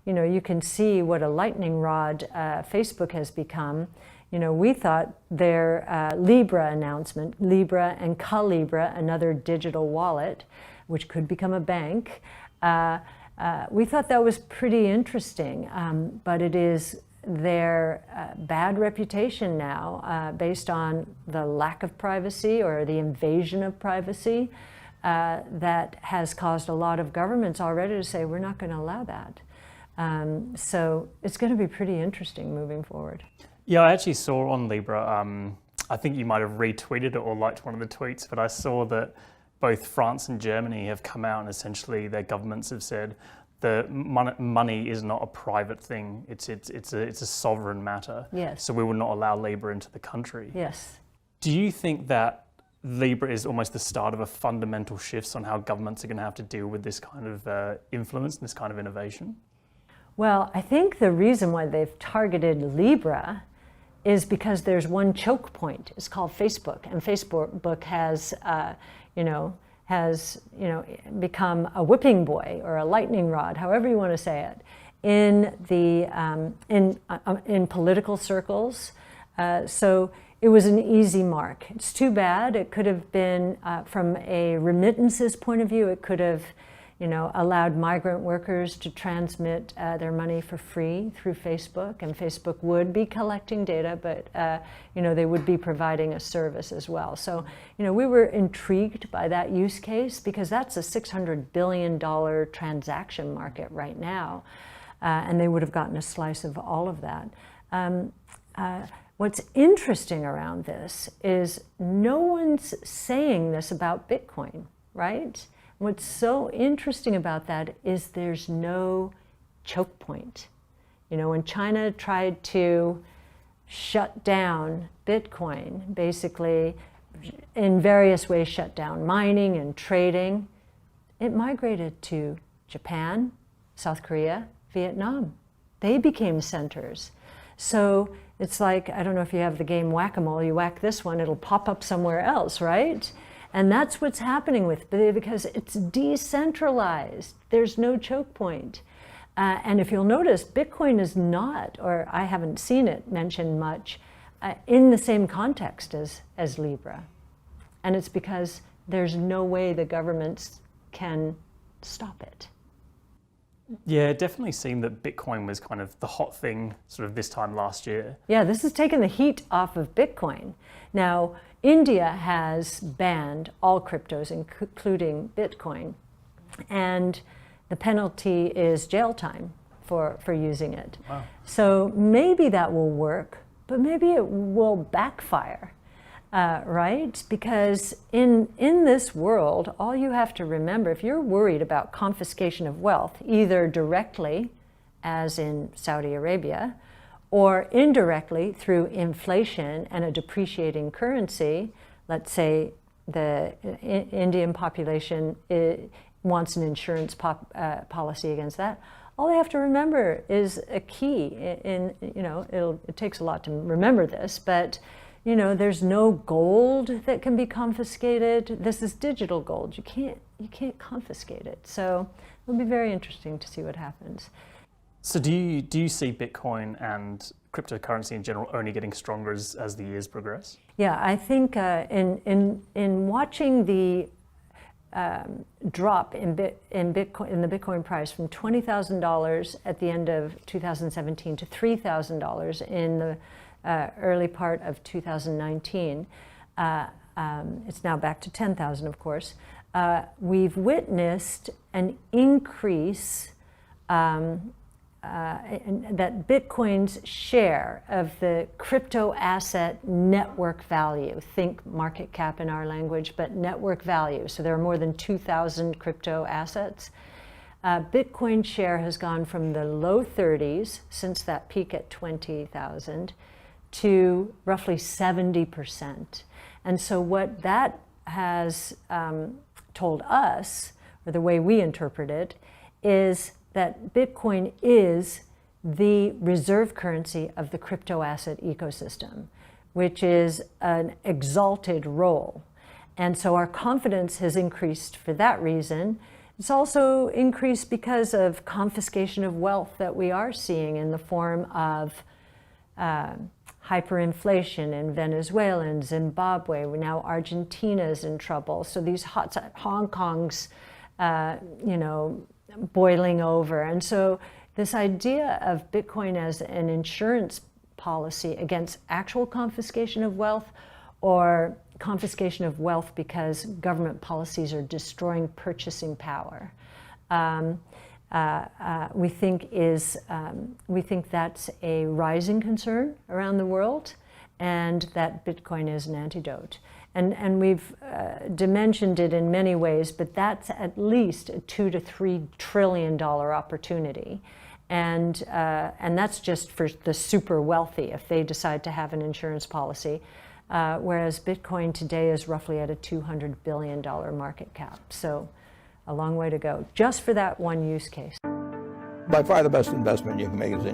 you can see what a lightning rod Facebook has become. We thought their Libra announcement, Libra and Calibra, another digital wallet, which could become a bank, we thought that was pretty interesting, but it is their bad reputation now, based on the lack of privacy or the invasion of privacy, that has caused a lot of governments already to say, we're not going to allow that. So it's going to be pretty interesting moving forward. Yeah, I actually saw on Libra, I think you might have retweeted it or liked one of the tweets, but I saw that both France and Germany have come out and essentially their governments have said the money is not a private thing. It's a sovereign matter. Yes. So we will not allow Libra into the country. Yes. Do you think that Libra is almost the start of a fundamental shift on how governments are going to have to deal with this kind of influence and this kind of innovation? Well, I think the reason why they've targeted Libra is because there's one choke point. It's called Facebook, and Facebook has, become a whipping boy or a lightning rod, however you want to say it, in political circles. So it was an easy mark. It's too bad. It could have been, from a remittances point of view, it could have allowed migrant workers to transmit their money for free through Facebook, and Facebook would be collecting data, but they would be providing a service as well. So we were intrigued by that use case because that's a $600 billion transaction market right now, and they would have gotten a slice of all of that. What's interesting around this is no one's saying this about Bitcoin, right? What's so interesting about that is there's no choke point. When China tried to shut down Bitcoin, basically in various ways shut down mining and trading, it migrated to Japan, South Korea, Vietnam. They became centers. So it's like, I don't know if you have the game Whack-A-Mole, you whack this one, it'll pop up somewhere else, right? And that's what's happening with it because it's decentralized. There's no choke point. And if you'll notice, Bitcoin is not, or I haven't seen it mentioned much, in the same context as Libra. And it's because there's no way the governments can stop it. Yeah, it definitely seemed that Bitcoin was kind of the hot thing sort of this time last year. Yeah, this has taken the heat off of Bitcoin. Now, India has banned all cryptos, including Bitcoin, and the penalty is jail time for using it. Wow. So maybe that will work, but maybe it will backfire, right? Because in this world, all you have to remember, if you're worried about confiscation of wealth, either directly, as in Saudi Arabia, or indirectly through inflation and a depreciating currency, let's say the Indian population wants an insurance policy against that, all they have to remember is a key. It takes a lot to remember this, but there's no gold that can be confiscated. This is digital gold. You can't confiscate it. So it'll be very interesting to see what happens. So do you see Bitcoin and cryptocurrency in general only getting stronger as the years progress? Yeah, I think in watching the drop in the Bitcoin price from $20,000 at the end of 2017 to $3,000 in the early part of 2019, it's now back to 10,000, of course. We've witnessed an increase. That Bitcoin's share of the crypto asset network value, think market cap in our language, but network value, so there are more than 2,000 crypto assets. Bitcoin's share has gone from the low 30s since that peak at 20,000 to roughly 70%. And so what that has told us, or the way we interpret it, is that Bitcoin is the reserve currency of the crypto asset ecosystem, which is an exalted role. And so our confidence has increased for that reason. It's also increased because of confiscation of wealth that we are seeing in the form of hyperinflation in Venezuela and Zimbabwe. Now Argentina's in trouble. So these Hong Kong's, boiling over. And so this idea of Bitcoin as an insurance policy against actual confiscation of wealth, or confiscation of wealth because government policies are destroying purchasing power, we think that's a rising concern around the world, and that Bitcoin is an antidote. And we've dimensioned it in many ways, but that's at least a $2 to $3 trillion opportunity. And that's just for the super wealthy if they decide to have an insurance policy, whereas Bitcoin today is roughly at a $200 billion market cap. So a long way to go, just for that one use case. By far the best investment you can make is in